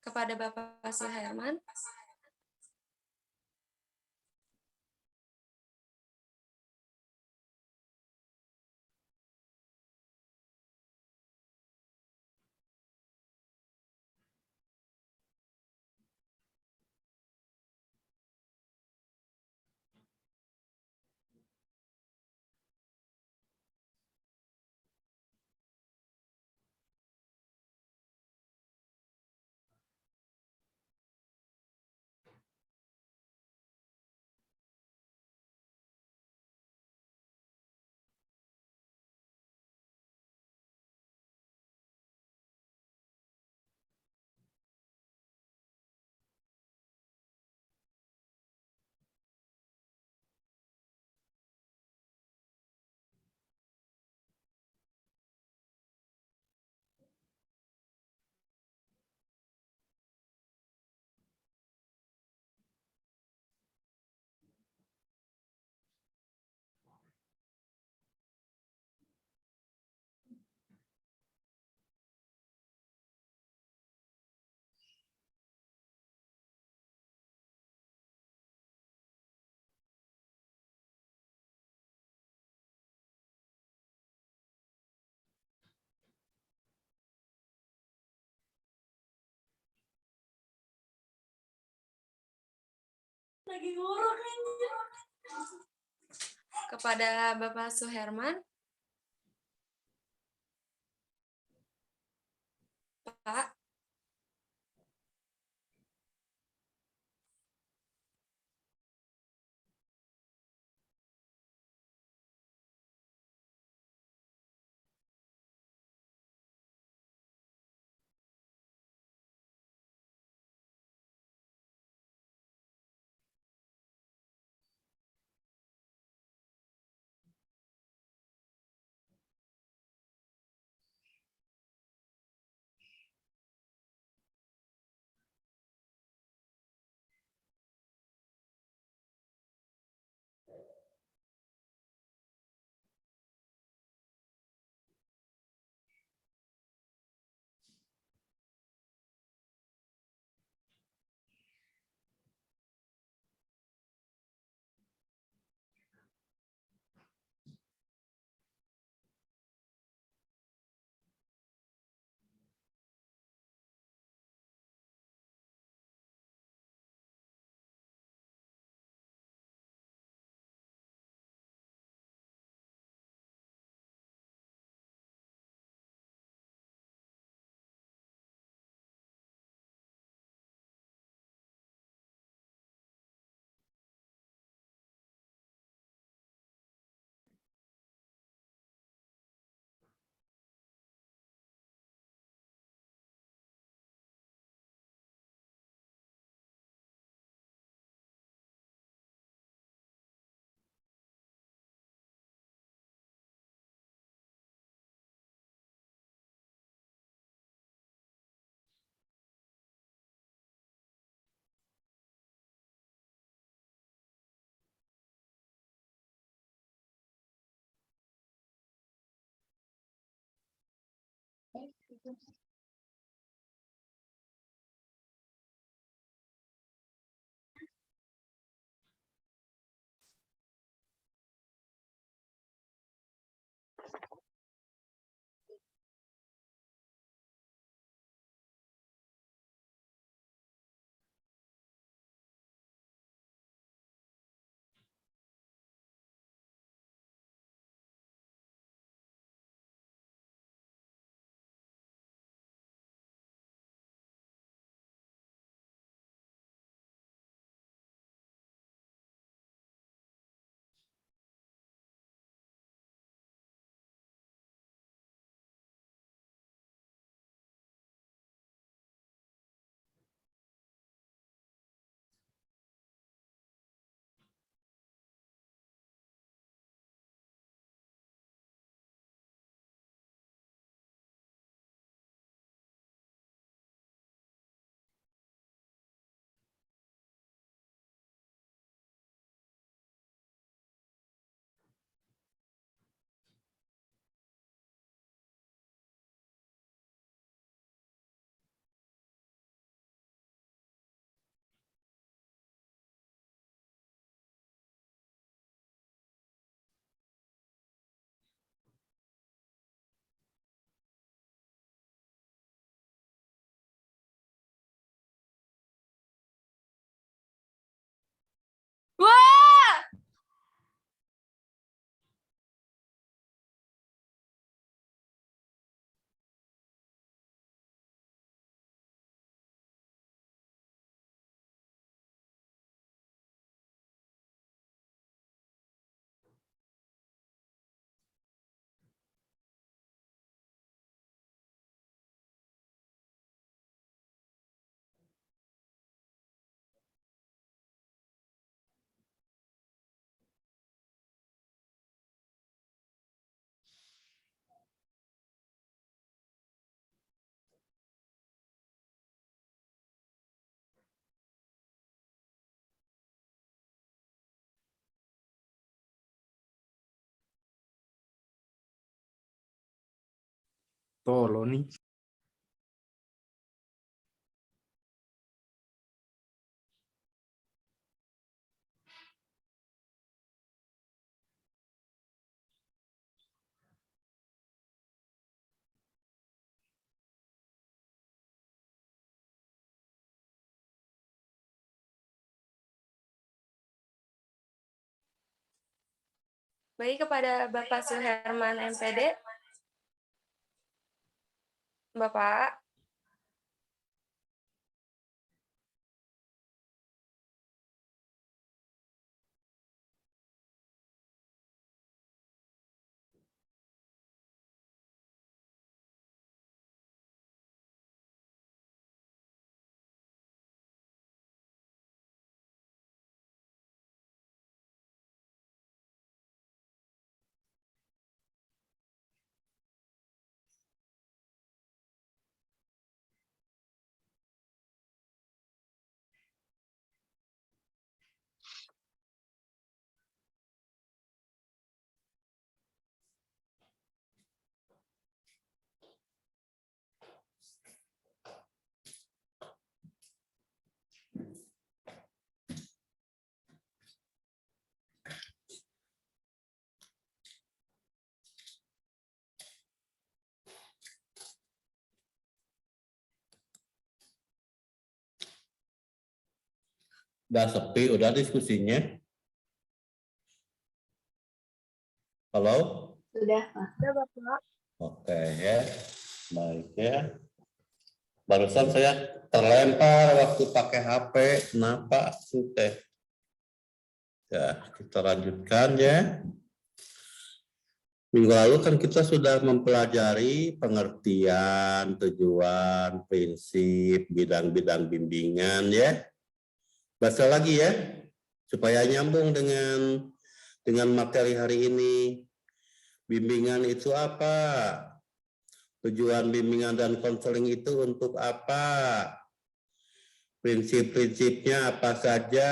Kepada Bapak Suherman. Lagi ngorok aja. Kepada Bapak Suherman. Pak. Wah! Tolong nih. Baik, kepada Bapak Suherman MPD. Bapak. Udah sepi, udah diskusinya. Halo? Sudah, Pak. Sudah, Bapak. Oke ya, baik ya. Barusan saya terlempar waktu pakai HP, kenapa? Sudah. Ya, kita lanjutkan ya. Minggu lalu kan kita sudah mempelajari pengertian, tujuan, prinsip, bidang-bidang bimbingan ya. Baca lagi ya, supaya nyambung dengan materi hari ini. Bimbingan itu apa? Tujuan bimbingan dan konseling itu untuk apa? Prinsip-prinsipnya apa saja?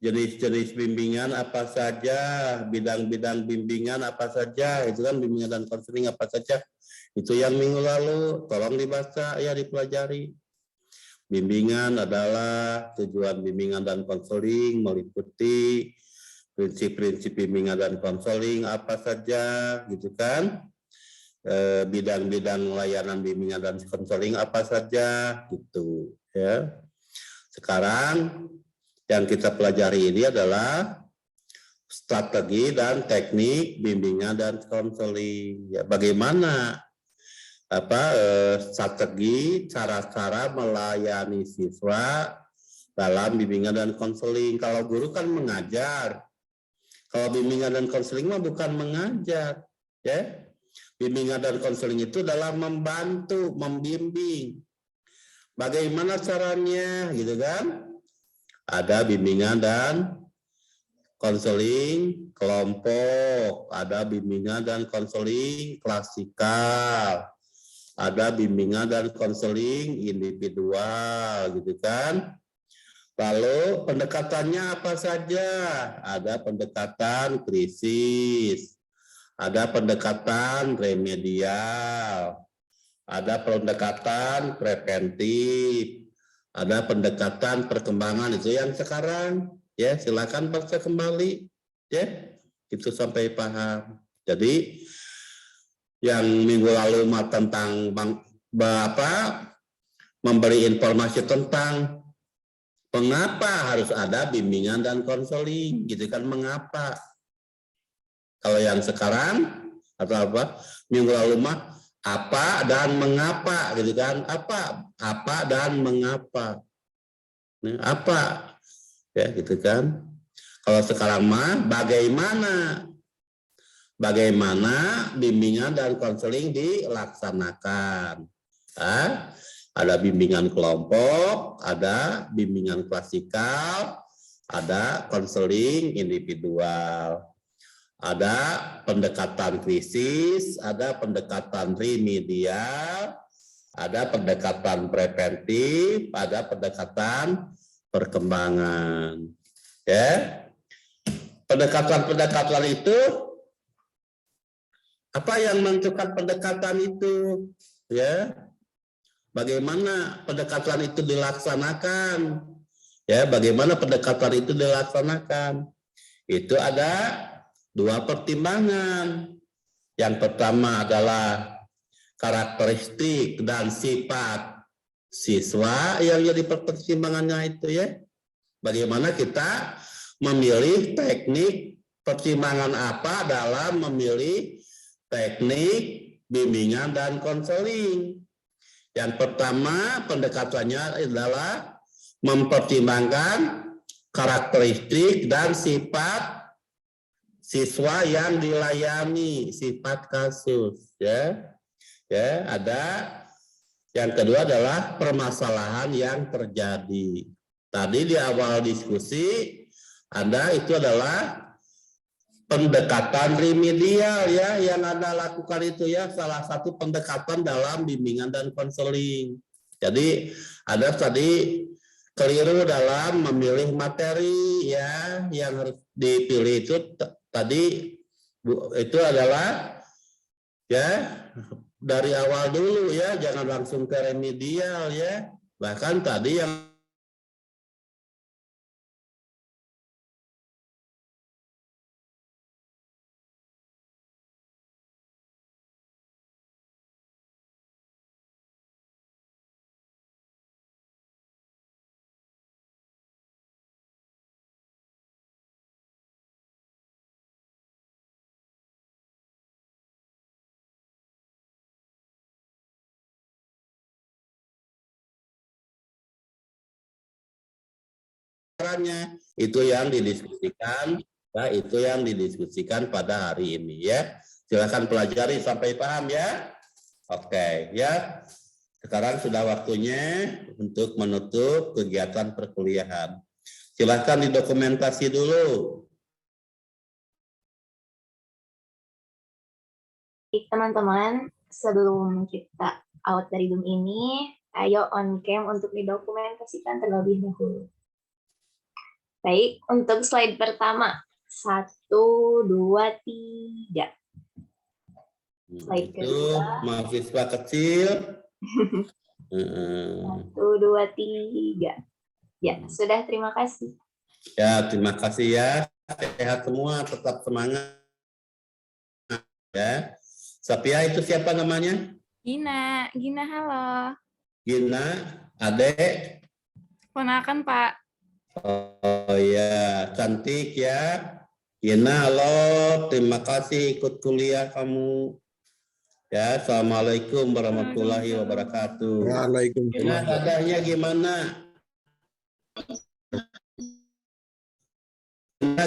Jenis-jenis bimbingan apa saja, bidang-bidang bimbingan apa saja, itu kan bimbingan dan konseling apa saja. Itu yang minggu lalu, tolong dibaca ya, dipelajari. Bimbingan adalah tujuan bimbingan dan konseling meliputi prinsip-prinsip bimbingan dan konseling apa saja, gitu kan? Bidang-bidang layanan bimbingan dan konseling apa saja, gitu ya. Sekarang yang kita pelajari ini adalah strategi dan teknik bimbingan dan konseling. Ya, bagaimana strategi cara-cara melayani siswa dalam bimbingan dan konseling. Kalau guru kan mengajar, kalau bimbingan dan konseling mah bukan mengajar, ya. Bimbingan dan konseling itu adalah membantu, membimbing. Bagaimana caranya, gitu kan? Ada bimbingan dan konseling kelompok, ada bimbingan dan konseling klasikal, ada bimbingan dan konseling individual, gitu kan. Lalu pendekatannya apa saja? Ada pendekatan krisis, ada pendekatan remedial, ada pendekatan preventif, ada pendekatan perkembangan. Itu yang sekarang, ya. Silakan baca kembali, ya. Itu sampai paham. Jadi yang minggu lalu tentang memberi informasi tentang mengapa harus ada bimbingan dan konseling, gitu kan, mengapa. Kalau yang sekarang atau apa minggu lalu mah apa dan mengapa, gitu kan, apa dan mengapa, apa, ya, gitu kan. Kalau sekarang mah bagaimana bimbingan dan konseling dilaksanakan. Ada bimbingan kelompok, ada bimbingan klasikal, ada konseling individual, ada pendekatan krisis, ada pendekatan remedial, ada pendekatan preventif, ada pendekatan perkembangan. Ya, pendekatan itu, apa yang menentukan pendekatan itu, ya? Bagaimana pendekatan itu dilaksanakan? Ya, bagaimana pendekatan itu dilaksanakan? Itu ada dua pertimbangan. Yang pertama adalah karakteristik dan sifat siswa yang jadi pertimbangannya itu, ya. Bagaimana kita memilih teknik pertimbangan apa dalam memilih teknik bimbingan dan konseling. Yang pertama pendekatannya adalah mempertimbangkan karakteristik dan sifat siswa yang dilayani, sifat kasus, ya. Ya, ada yang kedua adalah permasalahan yang terjadi. Tadi di awal diskusi itu adalah pendekatan remedial, ya, yang Anda lakukan itu, ya, salah satu pendekatan dalam bimbingan dan konseling. Jadi ada tadi keliru dalam memilih materi, ya, yang harus dipilih itu tadi itu adalah, ya, dari awal dulu, ya, jangan langsung ke remedial, ya. Bahkan tadi yang itu yang didiskusikan, ya, itu yang didiskusikan pada hari ini, ya. Silakan pelajari sampai paham, ya. Oke, ya. Sekarang sudah waktunya untuk menutup kegiatan perkuliahan. Silakan didokumentasi dulu. Teman-teman, sebelum kita out dari Zoom ini, ayo on cam untuk didokumentasikan terlebih dahulu. Baik, untuk slide pertama. 1, 2, 3. Slide Itu kedua. mahasiswa kecil. 1, 2, 3. Ya, sudah, terima kasih. Ya, terima kasih ya. Sehat semua, tetap semangat. Ya. Sapia itu siapa namanya? Gina, halo. Gina, adek. Ponakan, Pak. Oh ya, cantik ya. Gina, halo. Terima kasih ikut kuliah kamu. Ya, assalamualaikum warahmatullahi wabarakatuh. Gina, dadahnya gimana?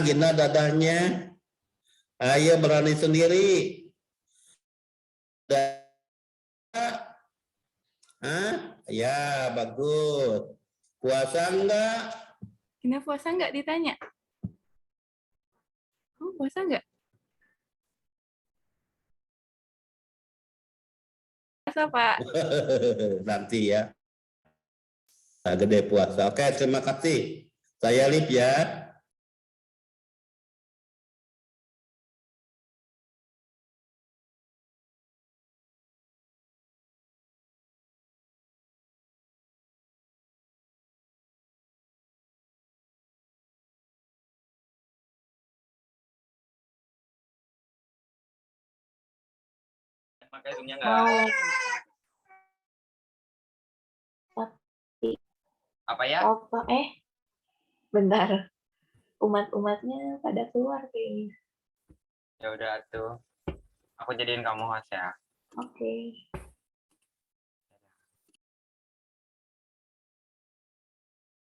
Gina dadahnya. Ayo berani sendiri. Hah? Ya, bagus. Puasa enggak? Gina puasa nggak ditanya? Oh, puasa nggak? Puasa, Pak. Nanti ya. Nah, gede puasa. Oke, terima kasih. Saya Lip ya. Pakai zoom-nya Mau Apa ya? apa? Bentar. Umat-umatnya pada keluar kayaknya. Ya udah tuh. Aku jadiin kamu host ya. Oke.